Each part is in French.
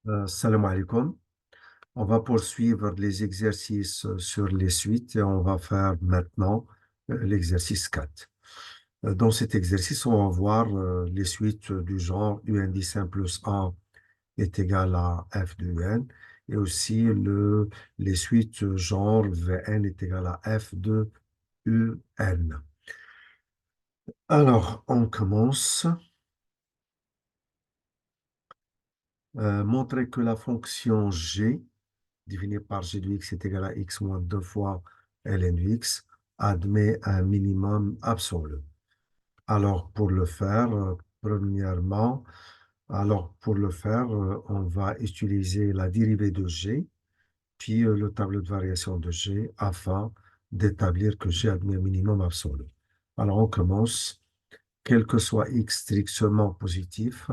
Salam alaikum. On va poursuivre les exercices sur les suites et on va faire maintenant l'exercice 4. Dans cet exercice, on va voir les suites du genre UND5 plus 1 est égal à f de UN et aussi les suites genre VN est égal à f de UN. Alors, on commence. Montrer que la fonction G définie par g de x est égal à x moins 2 fois ln de x, admet un minimum absolu. Alors, pour le faire, premièrement, on va utiliser la dérivée de g, puis le tableau de variation de g, afin d'établir que g admet un minimum absolu. Alors, on commence. Quel que soit x strictement positif,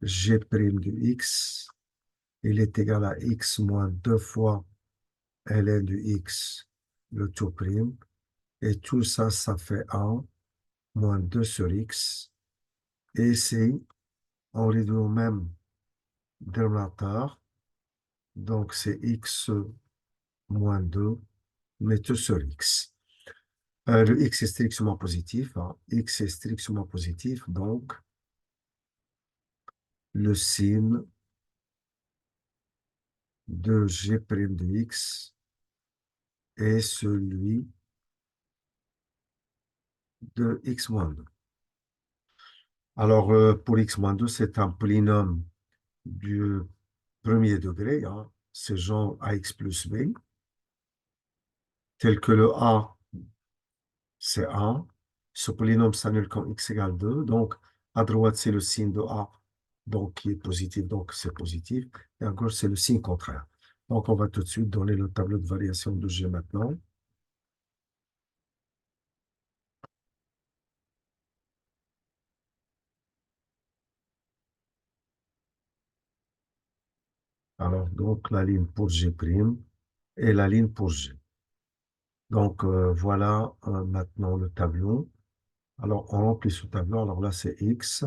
g' de x, il est égal à x moins 2 fois ln de x, le tout prime, et tout ça, ça fait 1 moins 2 sur x, et ici, on réduit au même dénominateur, donc c'est x moins 2, mais tout sur x. Le x est strictement positif, hein. X est strictement positif, donc le signe de g' de x est celui de x moins 2. Alors, pour x moins 2, c'est un polynôme du premier degré, hein, c'est genre ax plus b, tel que le a, c'est 1. Ce polynôme s'annule quand x égale 2. Donc, à droite, c'est le signe de a, donc qui est positif, donc c'est positif. Et à gauche, c'est le signe contraire. Donc, on va tout de suite donner le tableau de variation de G maintenant. Alors, donc, la ligne pour G' et la ligne pour G. Donc, voilà maintenant le tableau. Alors, on remplit ce tableau. Alors là, c'est x.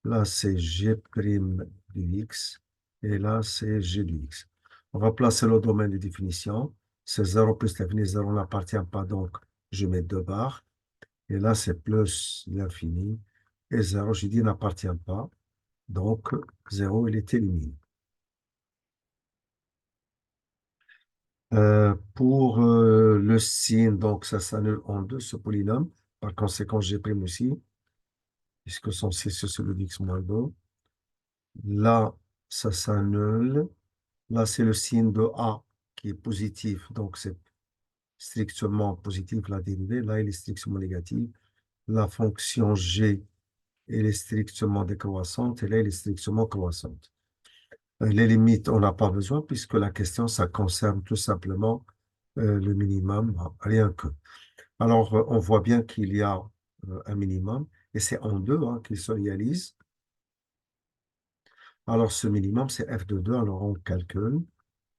Là, c'est g' de x. Et là, c'est g de x. On va placer le domaine de définition. C'est 0 plus l'infini. 0 n'appartient pas, donc je mets deux barres. Et là, c'est plus l'infini. Et 0, j'ai dit, n'appartient pas. Donc, 0, il est éliminé. Pour le signe, donc ça s'annule en deux, ce polynôme. Par conséquent, G' aussi, puisque son signe, c'est celui d'x moins 2. Là, ça s'annule. Là, c'est le signe de A qui est positif, donc c'est strictement positif la dérivée. Là, il est strictement négatif. La fonction G, elle est strictement décroissante et là, elle est strictement croissante. Les limites, on n'a pas besoin puisque la question, ça concerne tout simplement le minimum, rien que. Alors, on voit bien qu'il y a un minimum et c'est en deux hein, qu'il se réalise. Alors, ce minimum, c'est f de 2. Alors, on calcule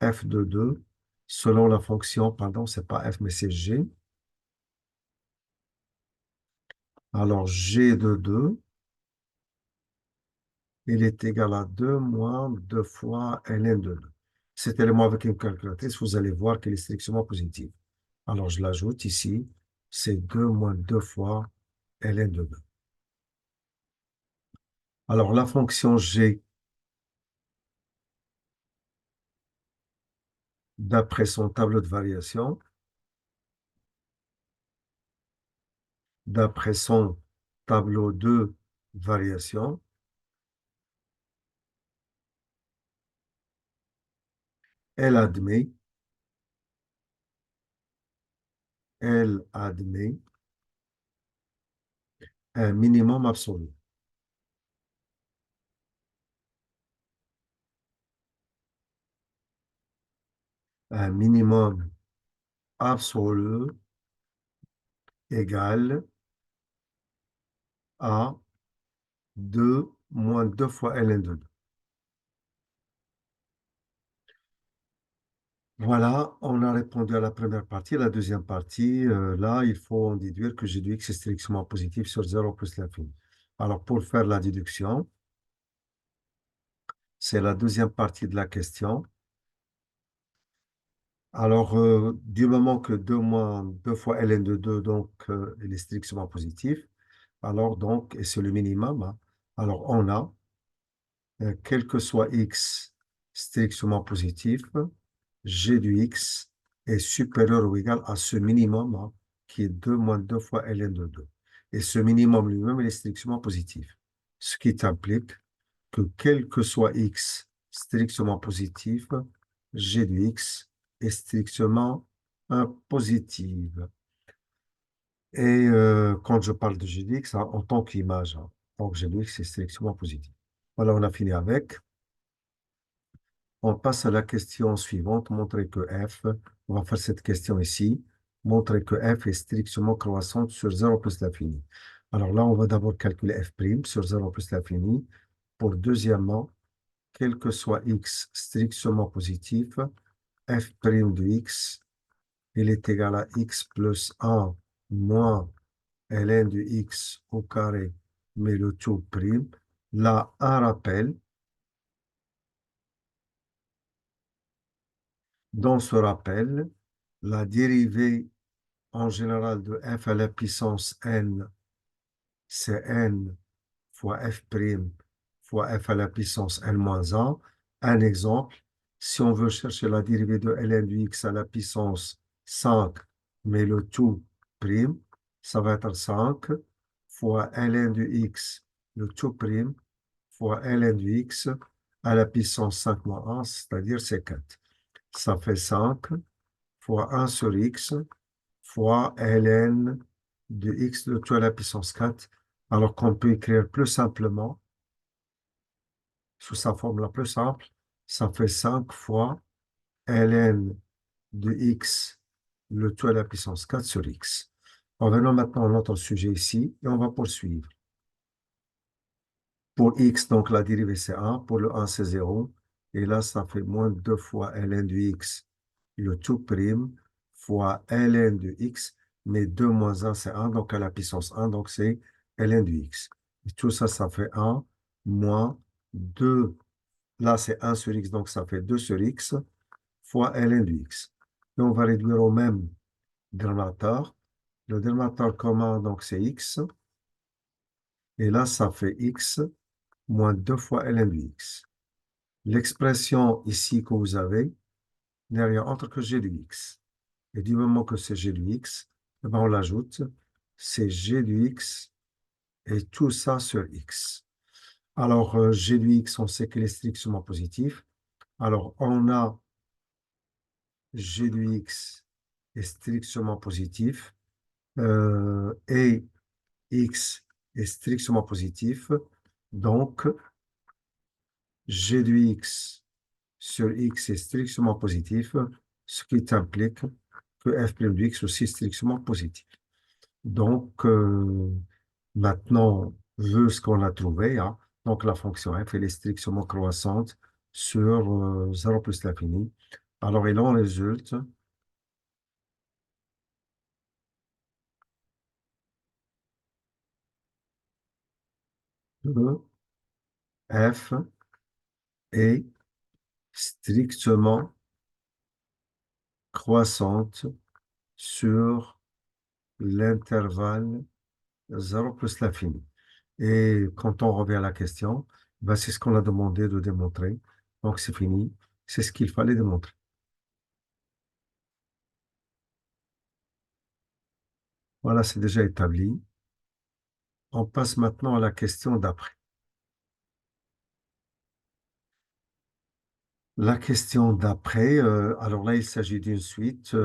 f de 2 selon la fonction, pardon, c'est pas f, mais c'est g. Alors, g de 2, il est égal à 2 moins 2 fois ln de 2. Cet élément avec une calculatrice, vous allez voir qu'il est strictement positif. Alors, je l'ajoute ici, c'est 2 moins 2 fois ln de 2. Alors, la fonction g, d'après son tableau de variation, d'après son tableau de variation, elle admet un minimum absolu. Un minimum absolu égale à 2 moins 2 fois ln de 2. Voilà, on a répondu à la première partie. La deuxième partie, là, il faut en déduire que g de x est strictement positif sur 0 plus l'infini. Alors, pour faire la déduction, C'est la deuxième partie de la question. Alors, du moment que 2 moins 2 fois ln de 2, donc, il est strictement positif, alors donc, et c'est le minimum, hein, alors on a, quel que soit x strictement positif, g du x est supérieur ou égal à ce minimum, hein, qui est 2 moins 2 fois ln de 2. Et ce minimum lui-même, il est strictement positif. Ce qui implique que quel que soit x strictement positif, g du x est strictement positif. Et quand je parle de g du x, hein, en tant qu'image, hein, donc g du x est strictement positif. Voilà, on a fini avec. On passe à la question suivante, montrer que f, on va faire cette question ici, montrer que f est strictement croissante sur 0 plus l'infini. Alors là, on va d'abord calculer f' sur 0 plus l'infini. Pour deuxièmement, quel que soit x strictement positif, f' de x, il est égal à x plus 1 moins ln de x au carré, mais le tout prime. Là, un rappel. Dans ce rappel, la dérivée en général de f à la puissance n, c'est n fois f' fois f à la puissance n moins 1. Un exemple, si on veut chercher la dérivée de ln de x à la puissance 5, mais le tout prime, ça va être 5 fois ln de x, le tout prime, fois ln de x à la puissance 5 moins 1, c'est-à-dire c'est 4. Ça fait 5 fois 1 sur x fois ln de x de tout à la puissance 4, alors qu'on peut écrire plus simplement, sous sa forme la plus simple, ça fait 5 fois ln de x le tout à la puissance 4 sur x. Revenons maintenant à notre sujet ici et on va poursuivre. Pour x, donc la dérivée c'est 1, pour le 1 c'est 0, et là ça fait moins 2 fois ln de x le tout prime fois ln de x, mais 2 moins 1 c'est 1, donc à la puissance 1, donc c'est ln de x. Et tout ça, ça fait 1 moins 2, là c'est 1 sur x, donc ça fait 2 sur x fois ln de x. Et on va réduire au même dénominateur. Le dénominateur commun, donc c'est x, et là ça fait x moins 2 fois ln de x. L'expression ici que vous avez n'est rien autre que g du x. Et du moment que c'est g du x, eh ben on l'ajoute, c'est g du x et tout ça sur x. Alors, g du x, on sait qu'il est strictement positif. Alors, on a g du x est strictement positif et x est strictement positif. Donc, g du x sur x est strictement positif, ce qui implique que f' de x aussi est strictement positif. Donc, maintenant, vu ce qu'on a trouvé, hein, donc la fonction f, elle est strictement croissante sur 0 plus l'infini. Alors, il en résulte que f est strictement croissante sur l'intervalle 0 plus l'infini. Et quand on revient à la question, ben c'est ce qu'on a demandé de démontrer. Donc, c'est fini. C'est ce qu'il fallait démontrer. Voilà, c'est déjà établi. On passe maintenant à la question d'après. La question d'après, alors là, il s'agit d'une suite,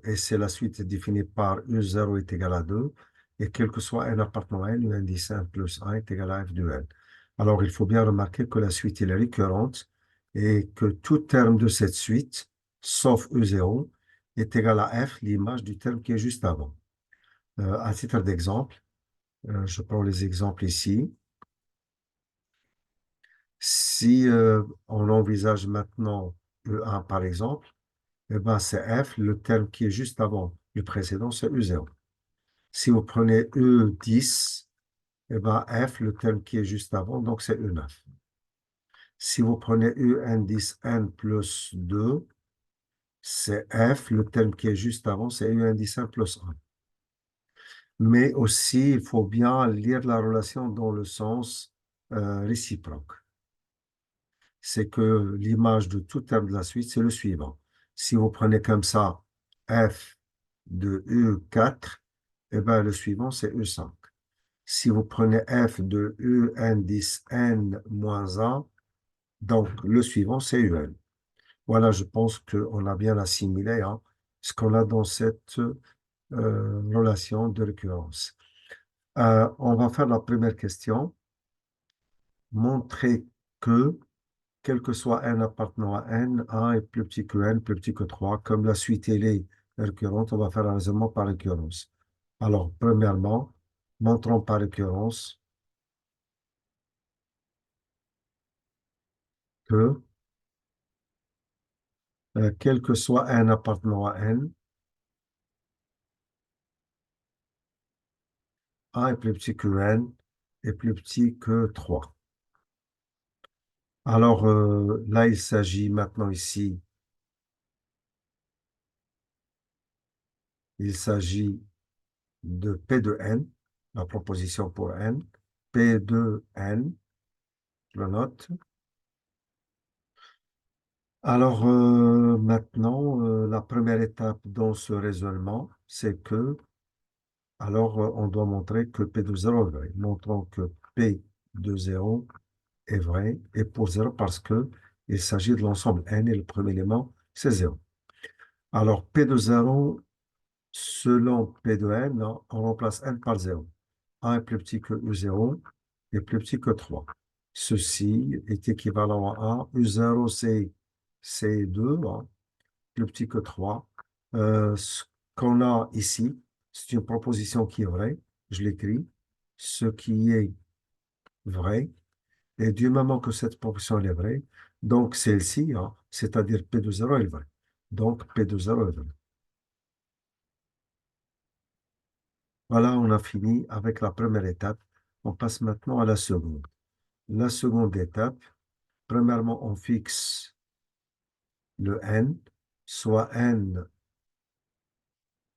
et c'est la suite définie par U0 est égal à 2, et quel que soit n appartenant à n, u indice 1 plus 1 est égal à f de n. Alors, il faut bien remarquer que la suite elle est récurrente, et que tout terme de cette suite, sauf U0, est égal à f, l'image du terme qui est juste avant. À titre d'exemple, je prends les exemples ici. Si on envisage maintenant E1 par exemple, eh ben c'est F, le terme qui est juste avant le précédent, c'est U0. Si vous prenez E10, eh ben F, le terme qui est juste avant, donc c'est E9. Si vous prenez U indice n plus 2, c'est F, le terme qui est juste avant, c'est U indice n plus 1. Mais aussi, il faut bien lire la relation dans le sens réciproque. C'est que l'image de tout terme de la suite, c'est le suivant. Si vous prenez comme ça F de U4, eh ben, le suivant, c'est U5. Si vous prenez F de U indice n moins 1, donc le suivant, c'est UN. Voilà, je pense qu'on a bien assimilé hein, ce qu'on a dans cette relation de récurrence. On va faire la première question. Montrer que, quel que soit n appartenant à n, 1 est plus petit que n, plus petit que 3. Comme la suite elle est récurrente, on va faire un raisonnement par récurrence. Alors, premièrement, montrons par récurrence que, quel que soit n appartenant à n, 1 est plus petit que n est plus petit que 3. Alors là, il s'agit maintenant ici, il s'agit de P de n, la proposition pour n, P de n, je le note. Alors maintenant, la première étape dans ce raisonnement, c'est que, alors on doit montrer que P de 0 est vrai. Montrons que P de 0 est vrai, et pour 0 parce que il s'agit de l'ensemble n et le premier élément, c'est 0. Alors P de 0, selon P de n, on remplace n par 0. 1 est plus petit que U0 et plus petit que 3. Ceci est équivalent à 1. U0, c'est 2, hein, plus petit que 3. Ce qu'on a ici, c'est une proposition qui est vraie. Je l'écris. Ce qui est vrai. Et du moment que cette proposition est vraie, donc celle-ci, hein, c'est-à-dire P de 0 est vrai. Donc P de 0 est vrai. Voilà, on a fini avec la première étape. On passe maintenant à la seconde. La seconde étape, premièrement, on fixe le n, soit n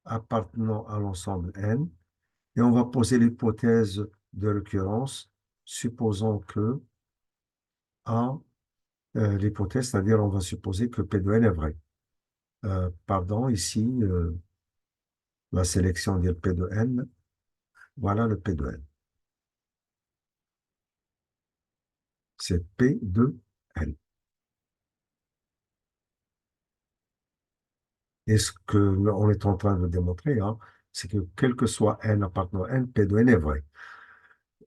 appartenant à l'ensemble n, et on va poser l'hypothèse de récurrence, supposons que A, l'hypothèse, c'est-à-dire on va supposer que P de n est vrai. Pardon, ici, la sélection dit P de n, voilà le P de n. C'est P de n. Et ce qu'on est en train de démontrer, hein, c'est que quel que soit n appartenant à n, P de n est vrai.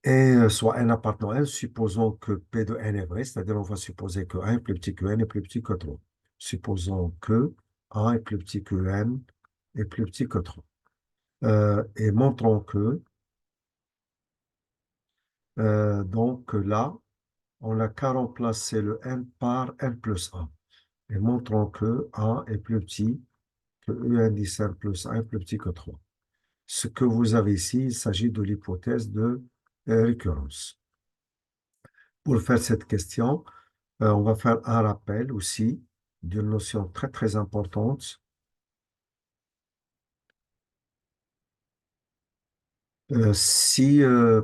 Et soit n appartenant à n, supposons que P de n est vrai, c'est-à-dire on va supposer que 1 est plus petit que n est plus petit que 3. Supposons que 1 est plus petit que n est plus petit que 3. Et montrons que, donc là, on n'a qu'à remplacer le n par n plus 1. Et montrons que 1 est plus petit que u indice n plus 1 est plus petit que 3. Ce que vous avez ici, il s'agit de l'hypothèse de récurrence. Pour faire cette question, on va faire un rappel aussi d'une notion très très importante. Si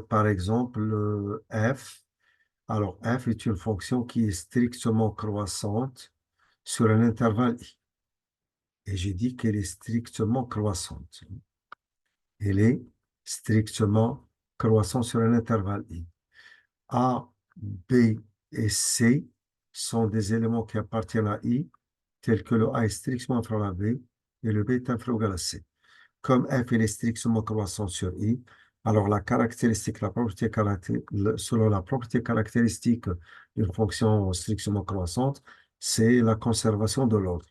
par exemple f, alors f est une fonction qui est strictement croissante sur un intervalle i. Et j'ai dit qu'elle est strictement croissante. Elle est strictement croissante sur un intervalle i. A, B et C sont des éléments qui appartiennent à I, tels que le A est strictement inférieur à B et le B est inférieur ou égal à C. Comme F est strictement croissant sur I, alors la caractéristique, selon la propriété caractéristique d'une fonction strictement croissante, c'est la conservation de l'ordre.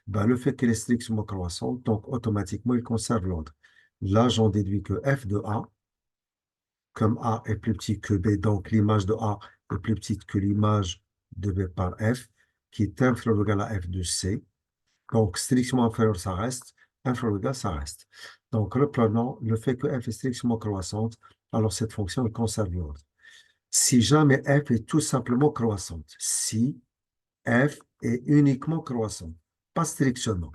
Ben, le fait qu'elle est strictement croissante, donc automatiquement, il conserve l'ordre. Là, j'en déduis que F de A, comme A est plus petit que B, donc l'image de A est plus petite que l'image de B par F, qui est inférieur ou égal à F de C. Donc, strictement inférieur, ça reste. Inférieur ou égal, ça reste. Donc, reprenons le fait que F est strictement croissante, alors cette fonction elle conserve l'ordre. Si jamais f est tout simplement croissante. Si f est uniquement croissante, pas strictement,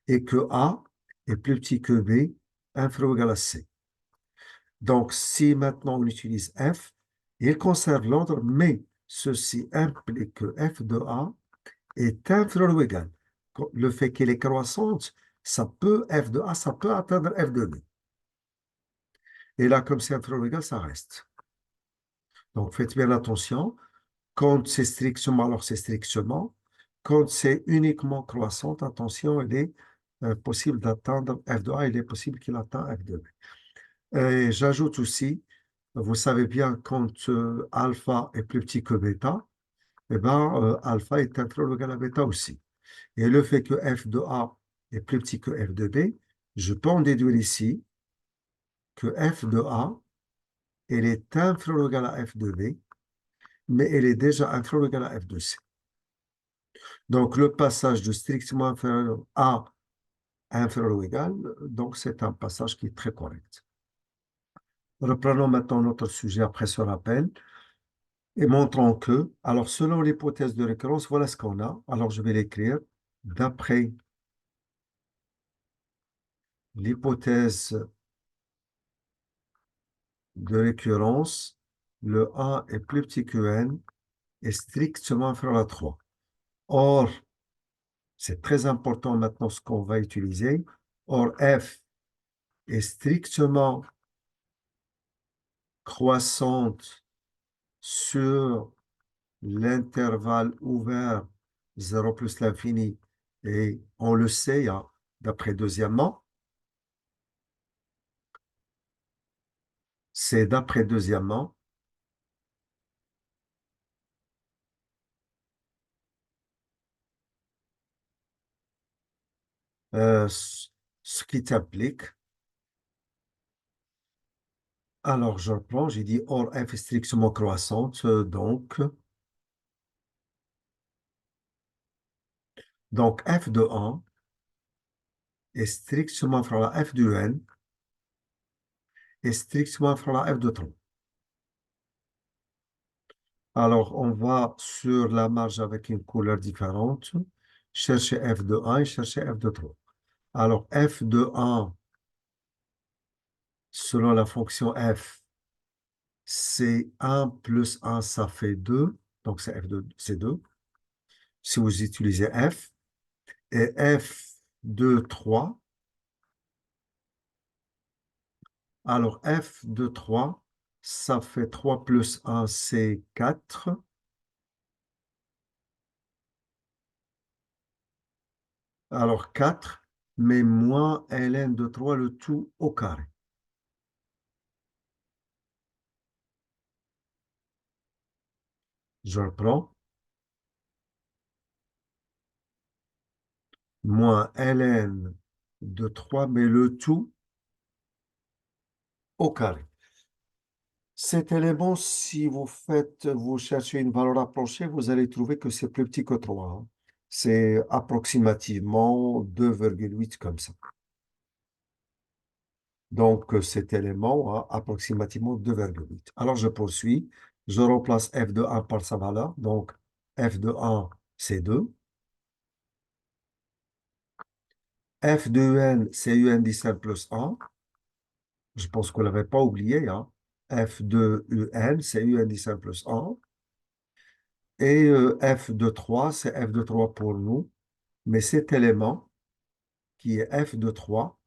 et que a est plus petit que b, inférieur ou égal à c. Donc, si maintenant on utilise f, il conserve l'ordre, mais ceci implique que f de a est inférieur ou égal. Le fait qu'elle est croissante, f de a, ça peut atteindre f de b. Et là, comme c'est inférieur ou égal, ça reste. Donc, faites bien attention. Quand c'est strictement, alors c'est strictement. Quand c'est uniquement croissante, attention, il est possible d'atteindre f de a, il est possible qu'il atteigne f de b. Et j'ajoute aussi, vous savez bien, quand alpha est plus petit que bêta, eh ben, alpha est inférieur ou égal à bêta aussi. Et le fait que f de a est plus petit que f de b, je peux en déduire ici que f de a, elle est inférieure ou égale à f de b, mais elle est déjà inférieure ou égale à f de c. Donc, le passage de strictement inférieur à inférieur ou égal, donc c'est un passage qui est très correct. Reprenons maintenant notre sujet après ce rappel et montrons que, alors selon l'hypothèse de récurrence, voilà ce qu'on a. Alors, je vais l'écrire. D'après l'hypothèse de récurrence, le A est plus petit que N est strictement inférieur à 3. Or, c'est très important maintenant ce qu'on va utiliser. Or, F est strictement croissante sur l'intervalle ouvert 0 plus l'infini. Et on le sait, hein, d'après deuxièmement, c'est d'après deuxièmement, ce qui t'implique. Alors, je reprends, j'ai dit or f est strictement croissante, donc f de 1 est strictement inférieur à f de n est strictement inférieur à f de 3. Alors, on va sur la marge avec une couleur différente, chercher f de 1 et chercher f de 3. Alors, f de 1, selon la fonction f, c'est 1 plus 1, ça fait 2. Donc, c'est 2. Si vous utilisez f. Et f de 3, alors f de 3, ça fait 3 plus 1, c'est 4. Alors 4, mais moins ln de 3, le tout au carré. Je reprends. Moins ln de 3, mais le tout au carré. Cet élément, si vous cherchez une valeur approchée, vous allez trouver que c'est plus petit que 3, hein. C'est approximativement 2,8 comme ça. Donc, cet élément a approximativement 2,8. Alors, je poursuis. Je remplace f de 1 par sa valeur. Donc, f de 1, c'est 2. F de un, c'est un distinct plus 1. Je pense qu'on ne l'avait pas oublié, hein. F de un, c'est un distinct plus 1. Et f de 3, c'est f de 3 pour nous. Mais cet élément, qui est f de 3,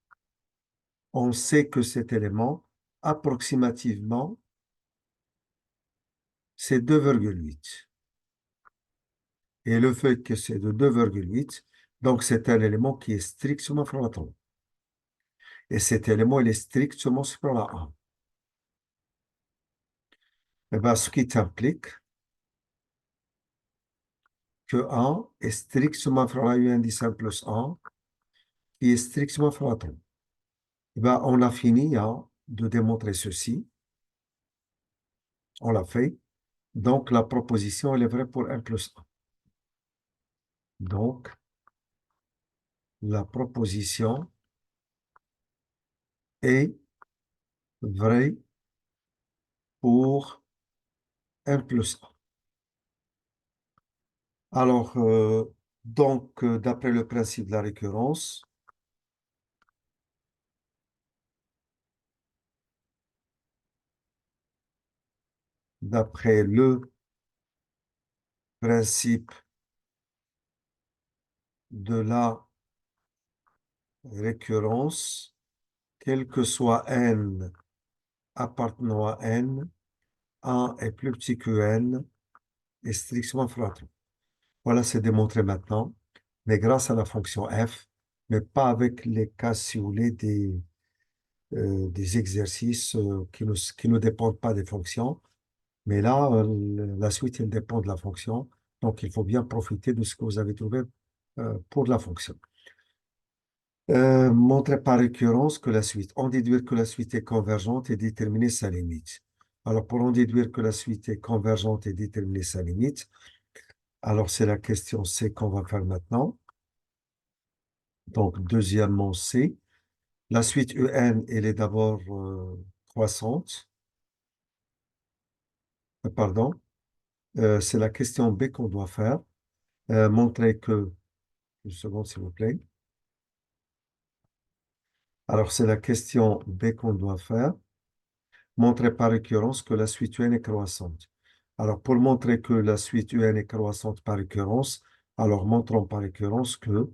on sait que cet élément, approximativement, c'est 2,8. Et le fait que c'est de 2,8, donc c'est un élément qui est strictement supérieur à 3. Et cet élément, il est strictement supérieur à 1. Et bien, ce qui implique que 1 est strictement supérieur à un distinct plus 1, qui est strictement supérieur à 3. Et bien, on a fini, hein, de démontrer ceci. On l'a fait. Donc, la proposition, elle est vraie pour 1 plus 1. Donc, la proposition est vraie pour n plus 1. Alors, d'après le principe de la récurrence, d'après le principe de la récurrence, quel que soit n appartenant à n, 1 est plus petit que n est strictement flatteux. Voilà, c'est démontré maintenant, mais grâce à la fonction f, mais pas avec les cas, si vous voulez, des exercices qui ne dépendent pas des fonctions. Mais là, la suite, elle dépend de la fonction. Donc, il faut bien profiter de ce que vous avez trouvé pour la fonction. Montrer par récurrence que la suite. En déduire que la suite est convergente et déterminer sa limite. Alors, pour en déduire que la suite est convergente et déterminer sa limite, alors c'est la question C qu'on va faire maintenant. Donc, deuxièmement, C. La suite UN, elle est d'abord croissante. Pardon. C'est la question B qu'on doit faire. Montrer que... Une seconde, s'il vous plaît. Alors, c'est la question B qu'on doit faire. Montrer par récurrence que la suite UN est croissante. Alors, pour montrer que la suite UN est croissante par récurrence, alors montrons par récurrence que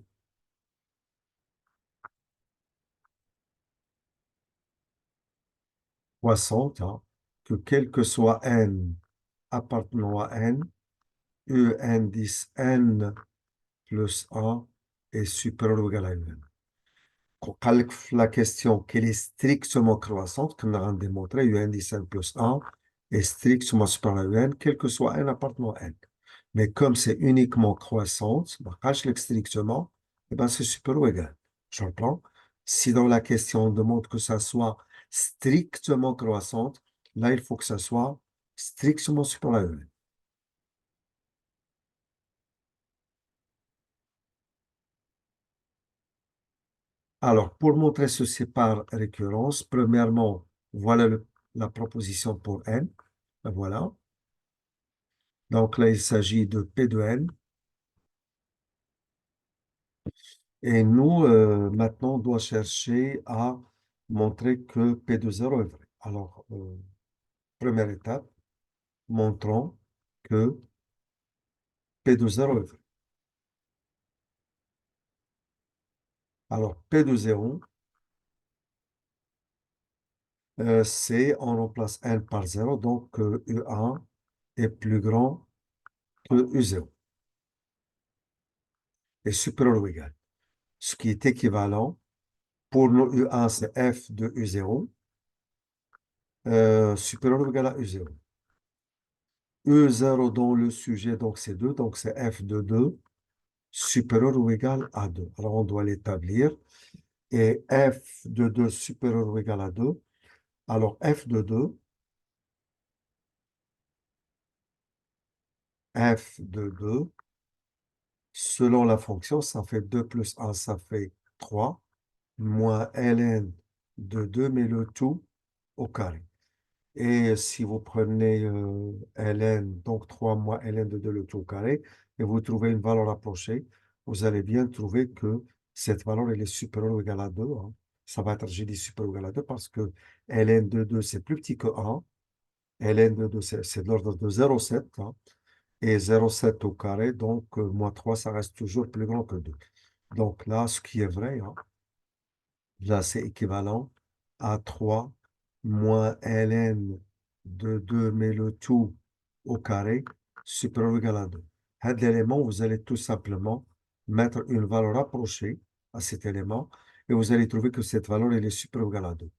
croissante, hein, que quel que soit N appartenant à N, E indice N plus 1 est supérieur ou égal à UN. La question qu'elle est strictement croissante, comme on a démontré, UN dit n plus 1 est strictement supérieur à UN, quel que soit n appartenant à N. Mais comme c'est uniquement croissante, cache strictement, eh ben c'est supérieur ou égal. Je reprends. Si dans la question on demande que ça soit strictement croissante, là il faut que ça soit strictement supérieur à UN. Alors, pour montrer ceci par récurrence, premièrement, voilà la proposition pour n. Ben voilà. Donc là, il s'agit de P de n. Et nous, maintenant, on doit chercher à montrer que P de 0 est vrai. Alors, première étape, montrons que P de 0 est vrai. Alors, P de 0, c'est, on remplace n par 0, donc U1 est plus grand que U0, est supérieur ou égal. Ce qui est équivalent, pour nous, U1, c'est F de U0, supérieur ou égal à U0. E0 dans le sujet, donc c'est 2, donc c'est F de 2 supérieur ou égal à 2. Alors on doit l'établir. Et F de 2 supérieur ou égal à 2. Alors F de 2, F de 2, selon la fonction, ça fait 2 plus 1, ça fait 3, moins ln de 2, mais le tout au carré. Et si vous prenez ln, donc 3 moins ln de 2, le tout au carré, et vous trouvez une valeur approchée, vous allez bien trouver que cette valeur, elle est supérieure ou égale à 2, hein. Ça va être, j'ai dit supérieur ou égal à 2 parce que ln de 2, c'est plus petit que 1. ln de 2, c'est de l'ordre de 0,7, hein. Et 0,7 au carré, donc moins 3, ça reste toujours plus grand que 2. Donc là, ce qui est vrai, hein, là, c'est équivalent à 3 moins ln de 2, mais le tout au carré, supérieur ou égal à 2. À l'élément, vous allez tout simplement mettre une valeur approchée à cet élément et vous allez trouver que cette valeur elle est supérieure ou égale à 2.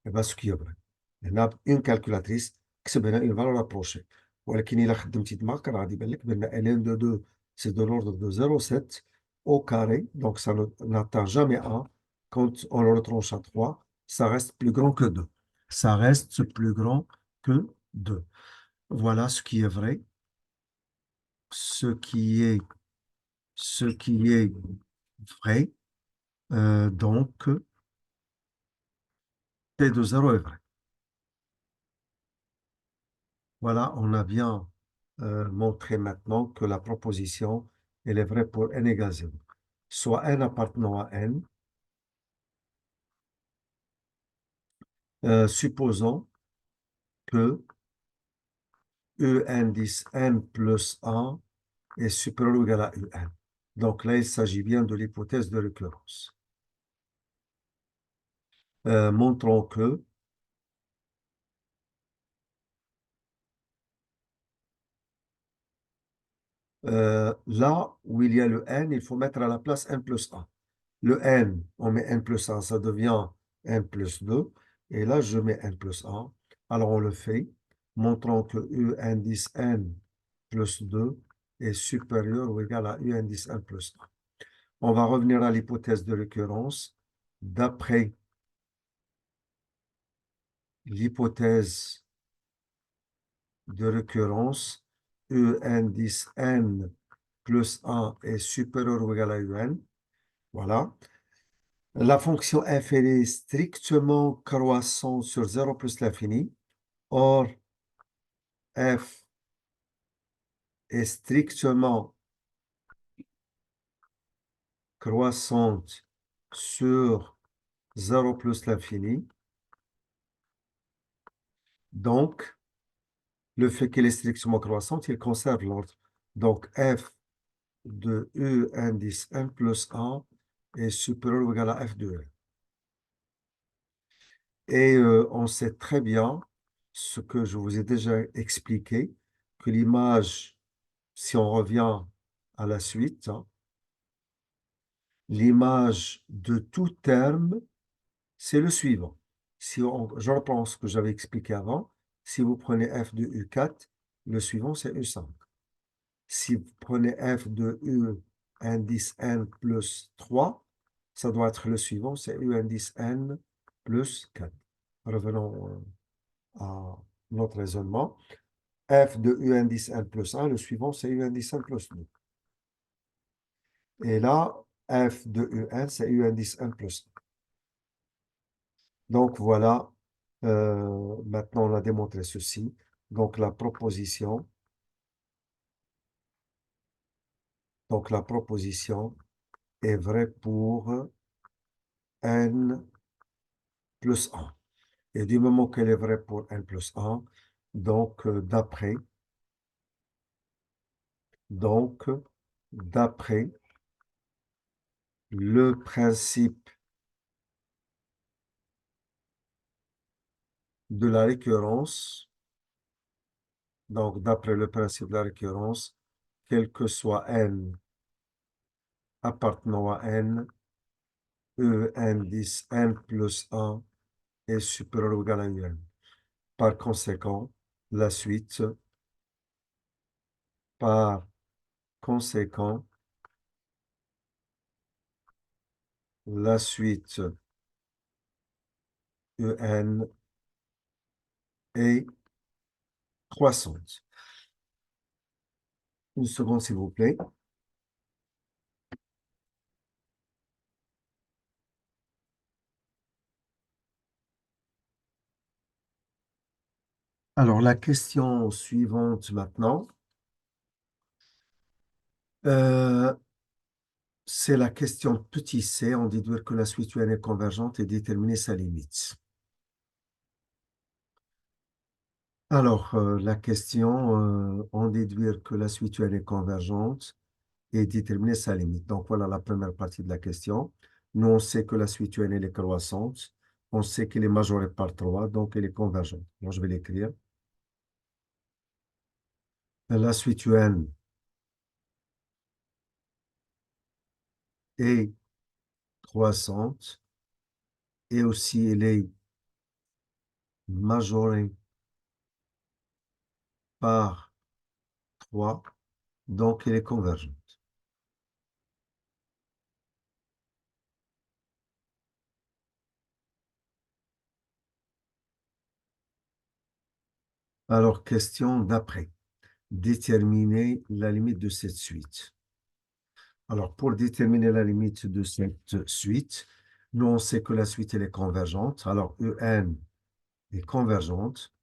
Et bien, ce qui est vrai. Il y a une calculatrice qui se donne une valeur approchée. ولكن إلا خدمتي دماغك راه غادي يبان لك بأن ln de 2 c'est de l'ordre de 0,7 au carré, donc ça n'atteint jamais 1. Quand on le retranche à 3, ça reste plus grand que 2. Ça reste plus grand que 2. Voilà ce qui est vrai. Ce qui est, ce qui est vrai, donc P de 0 est vrai. Voilà, on a bien montré maintenant que la proposition, elle est vraie pour n égale 0. Soit n appartenant à n, supposons que E indice n plus 1 est supérieur ou égal à UN. Donc là, il s'agit bien de l'hypothèse de récurrence. Montrons que là où il y a le n, il faut mettre à la place n plus 1. Le n, on met n plus 1, ça devient n plus 2. Et là, je mets n plus 1. Alors, on le fait. Montrons que U indice n plus 2 est supérieur ou égal à U indice n plus 1. On va revenir à l'hypothèse de récurrence. D'après l'hypothèse de récurrence, U indice n plus 1 est supérieur ou égal à UN. Voilà. La fonction f elle est strictement croissante sur 0 plus l'infini. Or, f est strictement croissante sur 0 plus l'infini. Donc, le fait qu'elle est strictement croissante, il conserve l'ordre. Donc, f de U indice n plus 1 est supérieur ou égal à f de n. Et on sait très bien ce que je vous ai déjà expliqué, que l'image, si on revient à la suite, hein, l'image de tout terme, c'est le suivant. Si je reprends ce que j'avais expliqué avant. Si vous prenez f de U4, le suivant, c'est U5. Si vous prenez f de U indice n plus 3, ça doit être le suivant, c'est U indice n plus 4. Revenons à notre raisonnement. F de U indice n plus 1, le suivant, c'est U indice n plus 2. Et là, F de UN, c'est U indice n plus 1. Donc, voilà, maintenant, on a démontré ceci. Donc, la proposition est vraie pour n plus 1. Et du moment qu'elle est vraie pour n plus 1, donc, d'après le principe de la récurrence, donc d'après le principe de la récurrence, quel que soit n appartenant à n, E indice n plus 1 est supérieur ou égal à un. Par conséquent, la suite, par conséquent, la suite En est croissante. Une seconde, s'il vous plaît. Alors, la question suivante maintenant, euh, c'est la question petit c. On déduire que la suite UN est convergente et déterminer sa limite. Alors, la question, on déduire que la suite UN est convergente et déterminer sa limite. Donc, voilà la première partie de la question. Nous, on sait que la suite UN elle est croissante. On sait qu'elle est majorée par 3, donc elle est convergente. Moi, je vais l'écrire. La suite UN est croissante et aussi elle est majorée par 3, donc elle est convergente. Alors, question d'après. Déterminer la limite de cette suite. Alors, pour déterminer la limite de cette suite, nous, on sait que la suite, elle est convergente. Alors, En est convergente.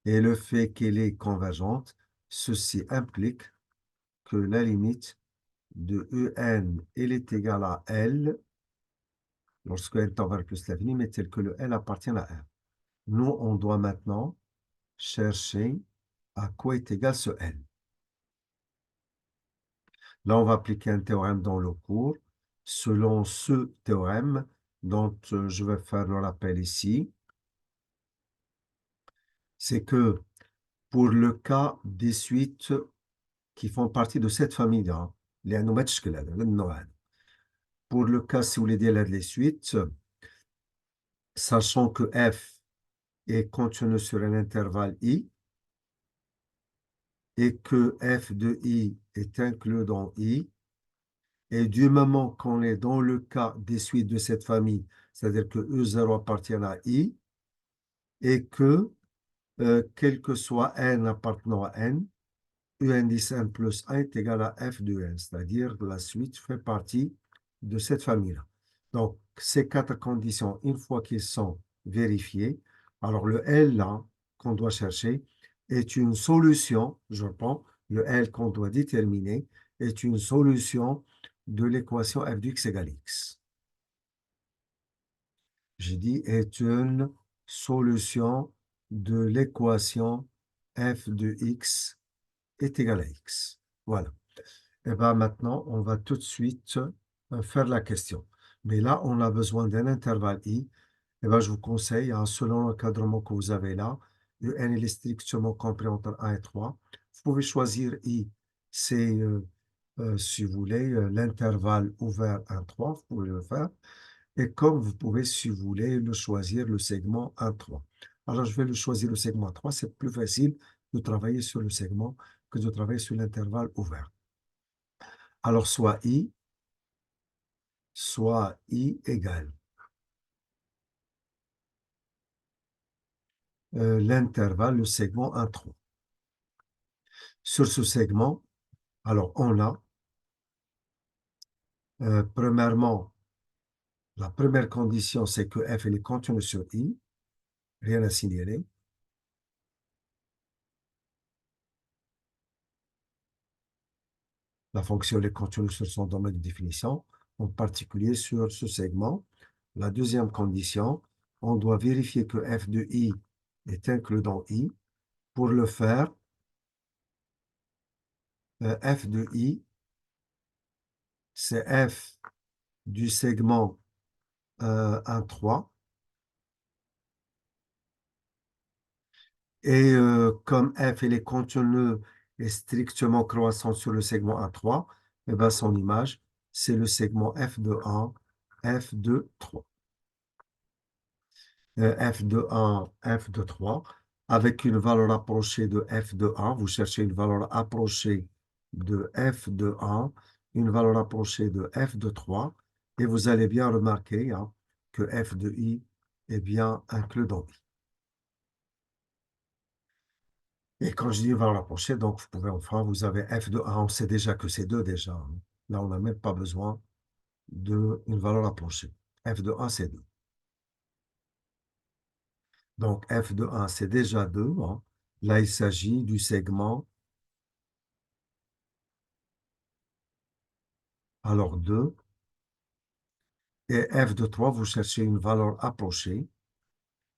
Et le fait qu'elle est convergente, ceci implique que la limite de EN, elle est égale à L, lorsque n tend vers plus l'infini, mais tel que le L appartient à R. Nous, on doit maintenant chercher à quoi est égal ce L. Là, on va appliquer un théorème dans le cours. Selon ce théorème, dont je vais faire le rappel ici, c'est que pour le cas des suites qui font partie de cette famille-là, pour le cas, si vous voulez dire les suites, sachant que f est contenu sur un intervalle i et que f de i est inclus dans i, et du moment qu'on est dans le cas des suites de cette famille, c'est-à-dire que E0 appartient à I, et que, quel que soit n appartenant à n, U indice n plus 1 est égal à f de n, c'est-à-dire que la suite fait partie de cette famille-là. Donc, ces quatre conditions, une fois qu'ils sont vérifiées, alors le L là qu'on doit chercher est une solution, je prends le L qu'on doit déterminer, est une solution de l'équation f de x égale x. J'ai dit est une solution de l'équation f de x est égal à x. Voilà. Et bien maintenant, on va tout de suite faire la question. Mais là, on a besoin d'un intervalle i. Et bien, je vous conseille, hein, selon l'encadrement que vous avez là, le n il est strictement compris entre 1 et 3. Vous pouvez choisir i, c'est, si vous voulez, l'intervalle ouvert 1-3, vous pouvez le faire. Et comme vous pouvez, si vous voulez, le choisir le segment 1-3. Alors, je vais le choisir le segment 3. C'est plus facile de travailler sur le segment que de travailler sur l'intervalle ouvert. Alors, soit I égale l'intervalle, le segment 1-3. Sur ce segment, alors on a, premièrement, la première condition, c'est que f est continu sur I, rien à signaler. La fonction est continue sur son domaine de définition, en particulier sur ce segment. La deuxième condition, on doit vérifier que f de I est inclus dans I. Pour le faire, f de I, c'est f du segment 1-3. Et comme f est continu et strictement croissant sur le segment 1-3, et ben son image, c'est le segment f de 1, f de 3. F de 1, f de 3, avec une valeur approchée de f de 1. Vous cherchez une valeur approchée de f de 1, une valeur approchée de f de 3, et vous allez bien remarquer, hein, que f de i est bien inclus dans i. Et quand je dis valeur approchée, donc vous pouvez enfin, vous avez f de 1, on sait déjà que c'est 2 déjà, hein. Là, on n'a même pas besoin d'une valeur approchée. F de 1, c'est 2. Donc, f de 1, c'est déjà 2, hein. Là, il s'agit du segment, alors 2. Et f de 3, vous cherchez une valeur approchée.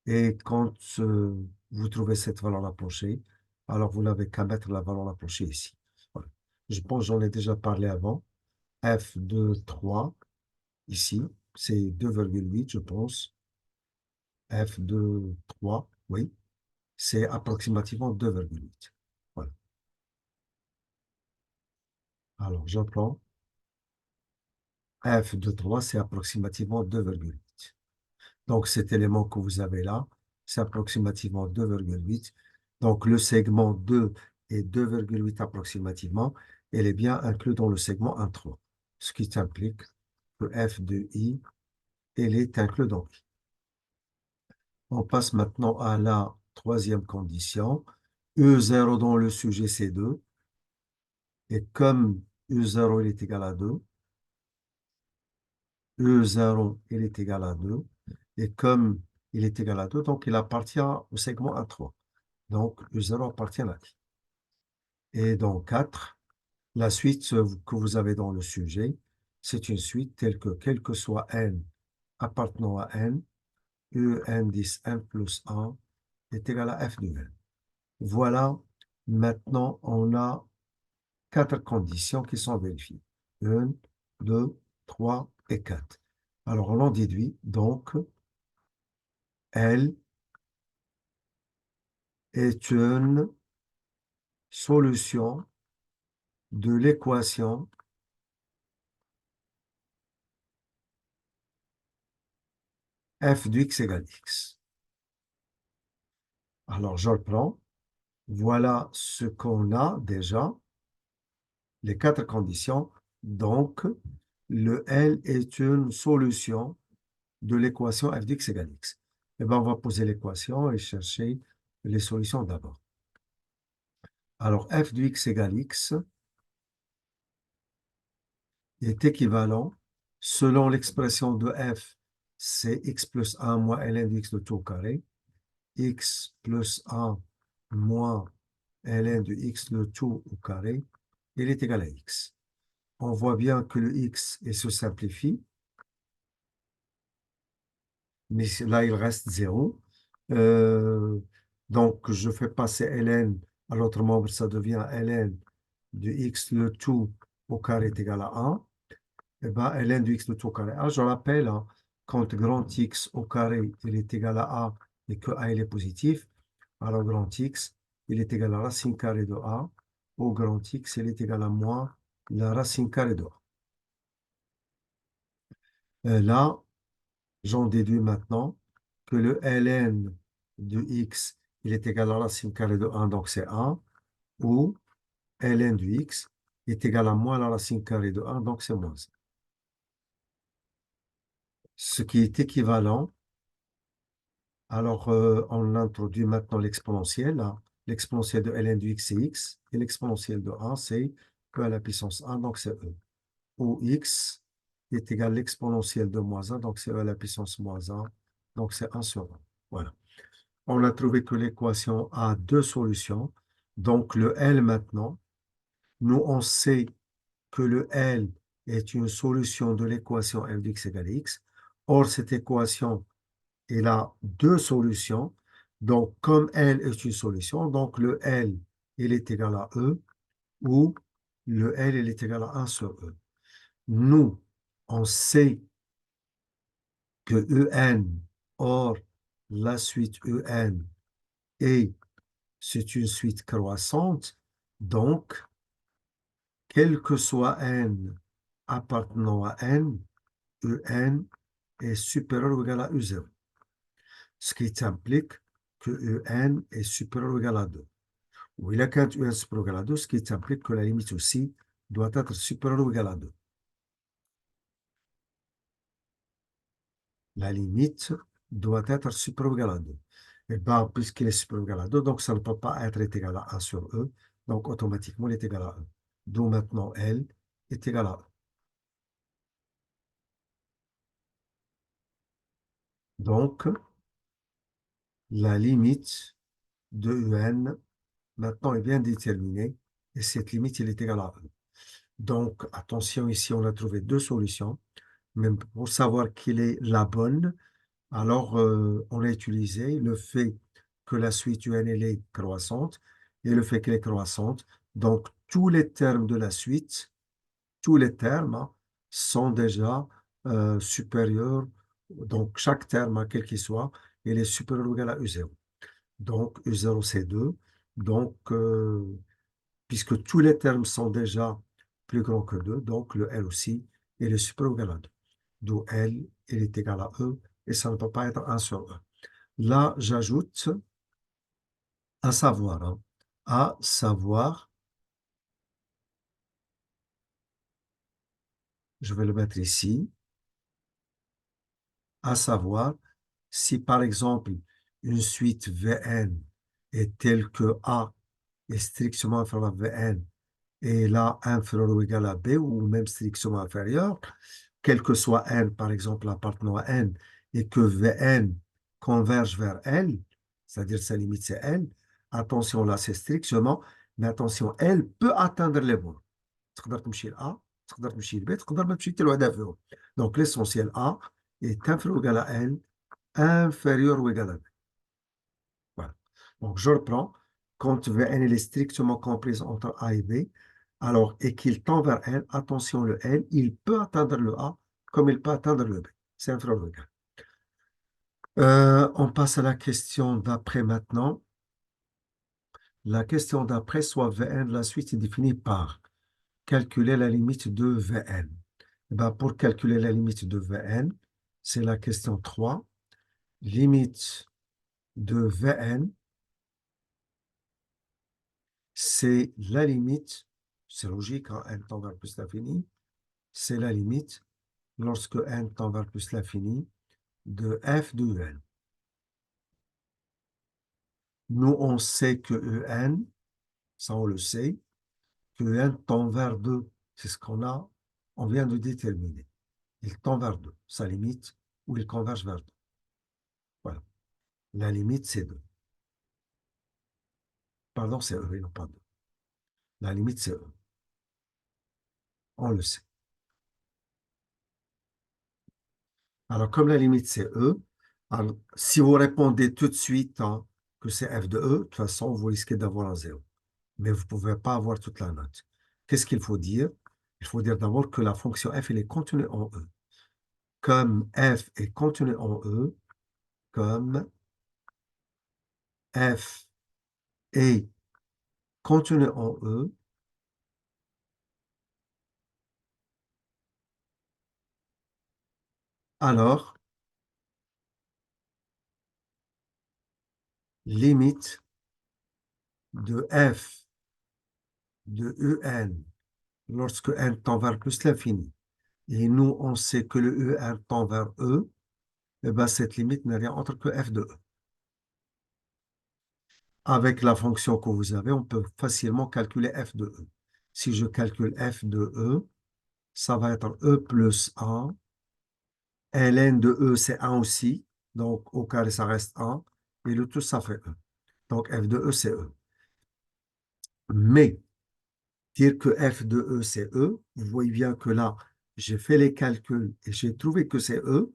Et quand vous trouvez cette valeur approchée, alors vous n'avez qu'à mettre la valeur approchée ici. Voilà. Je pense que j'en ai déjà parlé avant. F de 3, ici, c'est 2,8, je pense. F de 3, oui, c'est approximativement 2,8. Voilà. Alors, j'entends. F de 3, c'est approximativement 2,8. Donc, cet élément que vous avez là, c'est approximativement 2,8. Donc, le segment 2 est 2,8 approximativement. Elle est bien inclus dans le segment 1,3. Ce qui implique que f de i, elle est inclus dans i. On passe maintenant à la troisième condition. E0 dans le sujet, c'est 2. Et comme E0 il est égal à 2, E0 il est égal à 2. Et comme il est égal à 2, donc il appartient au segment A3. Donc, U0 appartient à I. Et dans 4, la suite que vous avez dans le sujet, c'est une suite telle que quel que soit n appartenant à n, UN 10 n plus 1 est égal à f de n. Voilà, maintenant on a 4 conditions qui sont vérifiées. 1, 2, 3 et 4. Alors on en déduit donc L est une solution de l'équation f de x égale x. Alors je reprends. Voilà ce qu'on a déjà, les 4 conditions. Donc, le L est une solution de l'équation f de x égale x. Eh bien, on va poser l'équation et chercher les solutions d'abord. Alors, f de x égale x est équivalent, selon l'expression de f, c'est x plus 1 moins ln de x de tout au carré, x plus 1 moins ln de x de tout au carré, il est égal à x. On voit bien que le x se simplifie, mais là, il reste 0. Euh, donc, je fais passer ln à l'autre membre, ça devient ln de x le tout au carré est égal à 1. Et bien, ln de x le tout au carré. Je rappelle, hein, quand grand x au carré il est égal à a et que a il est positif, alors grand x, il est égal à la racine carrée de a. Au grand x, il est égal à moins la racine carrée de a. Là, j'en déduis maintenant que le ln de x, il est égal à la racine carrée de 1, donc c'est 1, ou ln de x est égal à moins la racine carrée de 1, donc c'est moins 1. Ce qui est équivalent, alors on introduit maintenant l'exponentielle. L'exponentielle de ln de x, c'est x, et l'exponentielle de 1, c'est e à la puissance 1, donc c'est e. Où x est égal à l'exponentielle de moins 1, donc c'est e à la puissance moins 1, donc c'est 1 sur 1. Voilà. On a trouvé que l'équation a deux solutions. Donc, le L maintenant, nous, on sait que le L est une solution de l'équation f de x égale x. Or, cette équation, elle a deux solutions. Donc, comme L est une solution, donc le L, il est égal à E, ou le L, il est égal à 1 sur E. Nous, on sait que En, or, la suite En est c'est une suite croissante, donc, quel que soit n appartenant à n, En est supérieur ou égal à U0. Ce qui implique que En est supérieur ou égal à 2. Ou il a qu'un Un supérieur ou égal à 2, ce qui implique que la limite aussi doit être supérieure ou égale à 2. La limite doit être supérieure ou égale à 2. Et bien, puisqu'il est supérieur ou égal à 2, donc ça ne peut pas être égal à 1 sur E. Donc, automatiquement, il est égal à 1. D'où maintenant L est égal à 1. Donc, la limite de UN maintenant est bien déterminée et cette limite, elle est égale à 1. Donc, attention, ici, on a trouvé deux solutions. Même pour savoir quelle est la bonne, alors on a utilisé le fait que la suite UN elle est croissante et le fait qu'elle est croissante. Donc, tous les termes de la suite, tous les termes sont déjà supérieurs. Donc, chaque terme, quel qu'il soit, il est supérieur ou égal à U0. Donc, U0, c'est 2. Donc, puisque tous les termes sont déjà plus grands que 2, donc le L aussi, il est supérieur ou égal à 2. D'où L, il est égal à E, et ça ne peut pas être 1 sur E. Là, j'ajoute à savoir, à savoir, je vais le mettre ici, à savoir, si par exemple, une suite Vn est telle que A est strictement inférieur à Vn, et là inférieur ou égal à B, ou même strictement inférieur, quel que soit n, par exemple, appartenant à n, et que Vn converge vers L, c'est-à-dire sa limite c'est L, Attention, là, c'est strictement, mais attention, elle peut atteindre les bords. تقدر تمشي ل A, تقدر تمشي ل B, تقدر ما تمشي حتى لوحدها فيهم. Donc, l'essentiel A est inférieur ou égal à L, inférieur ou égal à B. Voilà. Donc, je reprends. Quand Vn est strictement comprise entre A et B, alors, et qu'il tend vers L, attention, le L, il peut atteindre le A comme il peut atteindre le B. C'est inférieur ou égal. On passe à la question d'après maintenant. La question d'après, soit Vn, la suite est définie par calculer la limite de Vn. Eh ben, pour calculer la limite de Vn, c'est la question 3. Limite de Vn, c'est la limite, c'est logique, hein, n tend vers plus l'infini, c'est la limite, lorsque n tend vers plus l'infini, de f de en. Nous, on sait que en, ça on le sait, que en tend vers 2. C'est ce on vient de déterminer. Il tend vers 2, sa limite, ou il converge vers 2. Voilà. La limite, c'est 2. Pardon, c'est E, et non pas 2. La limite, c'est E. On le sait. Alors, comme la limite, c'est E, alors, si vous répondez tout de suite hein, que c'est f de E, de toute façon, vous risquez d'avoir un 0. Mais vous ne pouvez pas avoir toute la note. Qu'est-ce qu'il faut dire? Il faut dire d'abord que la fonction f, elle est contenue en E. Comme f est contenue en E, comme f est contenue en E, alors, limite de f de En lorsque n tend vers plus l'infini, et nous, on sait que le En tend vers E, et bien cette limite n'est rien autre que f de E. Avec la fonction que vous avez, on peut facilement calculer f de E. Si je calcule f de E, ça va être E plus 1. Ln de E, c'est 1 aussi. Donc, au carré, ça reste 1. Et le tout, ça fait E. Donc, f de E, c'est E. Mais, dire que f de E, c'est E, vous voyez bien que là, j'ai fait les calculs et j'ai trouvé que c'est E.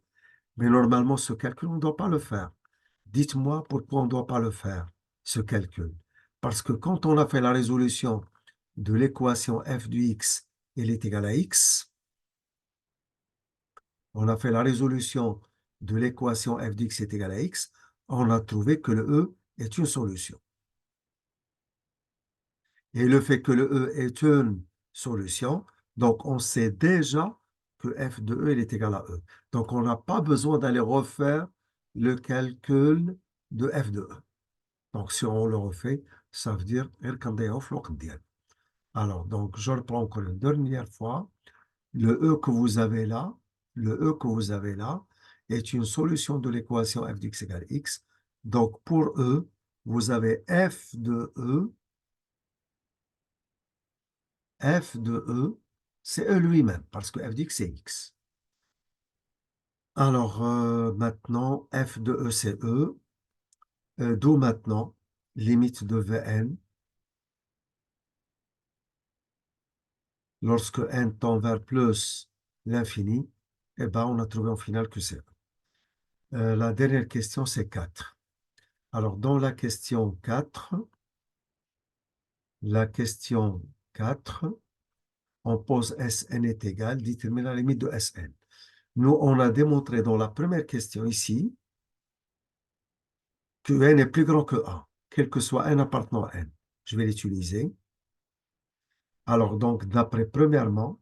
Mais normalement, ce calcul, on ne doit pas le faire. Dites-moi pourquoi on ne doit pas le faire, ce calcul. Parce que quand on a fait la résolution de l'équation f de x, elle est égale à x, on a fait la résolution de l'équation f de x est égale à x, on a trouvé que le E est une solution. Et le fait que le E est une solution, donc on sait déjà que f de E est égal à E. Donc on n'a pas besoin d'aller refaire le calcul de f de E. Donc si on le refait, ça veut dire alors, donc je reprends encore une dernière fois. Le E que vous avez là, le E que vous avez là est une solution de l'équation f de x égale x. Donc pour E, vous avez f de E, c'est E lui-même, parce que f de x, c'est x. Alors, maintenant, f de E, c'est E. D'où maintenant, limite de Vn, lorsque n tend vers plus l'infini, eh ben, on a trouvé en final que c'est E. La dernière question, c'est 4. Alors, dans la question 4, on pose Sn est égal, détermine la limite de Sn. Nous, on a démontré dans la première question ici que n est plus grand que 1, quel que soit n appartenant à n. Je vais l'utiliser. Alors, donc, d'après, premièrement,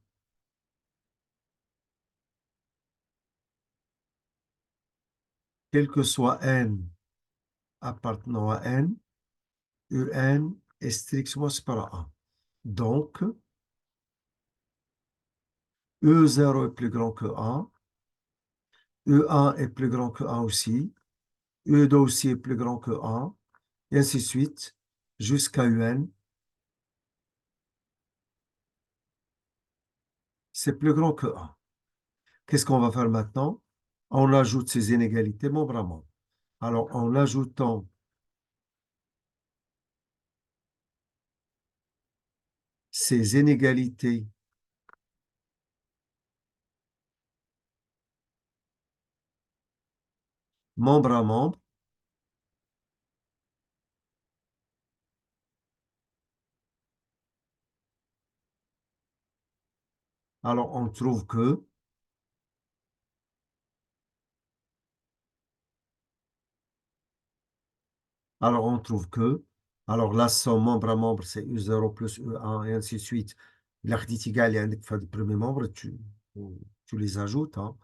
quel que soit n appartenant à n, un est strictement supérieur à 1. Donc, E0 est plus grand que 1, E1 est plus grand que 1 aussi, E2 aussi est plus grand que 1, et ainsi de suite, jusqu'à UN, c'est plus grand que 1. Qu'est-ce qu'on va faire maintenant? On ajoute ces inégalités membre à membre. Alors, en ajoutant ces inégalités membre à membre, alors on trouve que, alors on trouve que, alors la somme membre à membre, c'est U0 plus U1 et ainsi de suite. L'article est le premier membre, tu les ajoutes hein,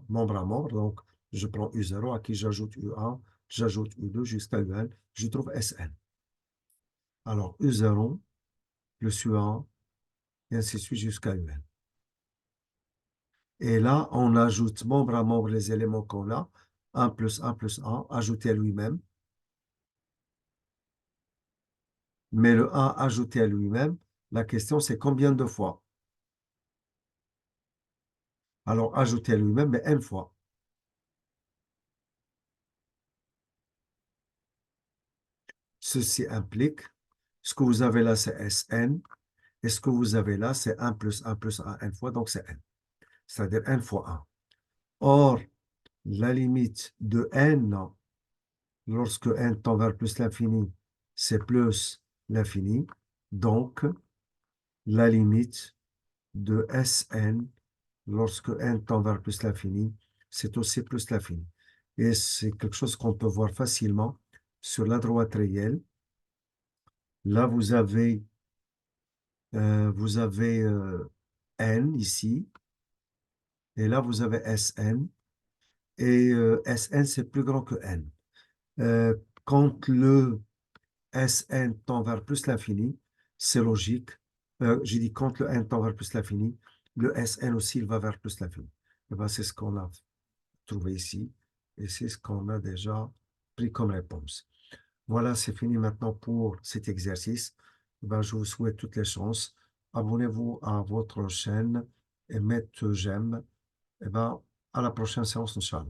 membre à membre. Donc, je prends U0 à qui j'ajoute U1, j'ajoute U2 jusqu'à UN, je trouve SN. Alors, U0 plus U1 et ainsi de suite jusqu'à UN. Et là, on ajoute membre à membre les éléments qu'on a, 1 plus 1 plus 1, ajouté à lui-même. Mais le 1 ajouté à lui-même, la question c'est combien de fois? Alors, ajouté à lui-même, mais n fois. Ceci implique, ce que vous avez là, c'est Sn, et ce que vous avez là, c'est 1 plus 1 plus 1 n fois, donc c'est n. C'est-à-dire n fois 1. Or, la limite de n, lorsque n tend vers plus l'infini, c'est plus l'infini. Donc, la limite de Sn, lorsque n tend vers plus l'infini, c'est aussi plus l'infini. Et c'est quelque chose qu'on peut voir facilement sur la droite réelle. Là, vous avez n ici, et là, vous avez Sn, et Sn, c'est plus grand que n. Quand le Sn tend vers plus l'infini, c'est logique. J'ai dit quand le n tend vers plus l'infini, le Sn aussi, il va vers plus l'infini. Eh ben, c'est ce qu'on a trouvé ici, et c'est ce qu'on a déjà pris comme réponse. Voilà, c'est fini maintenant pour cet exercice. Eh ben, je vous souhaite toutes les chances. Abonnez-vous à votre chaîne et mettez j'aime. Eh ben, à la prochaine séance, Inch'Allah.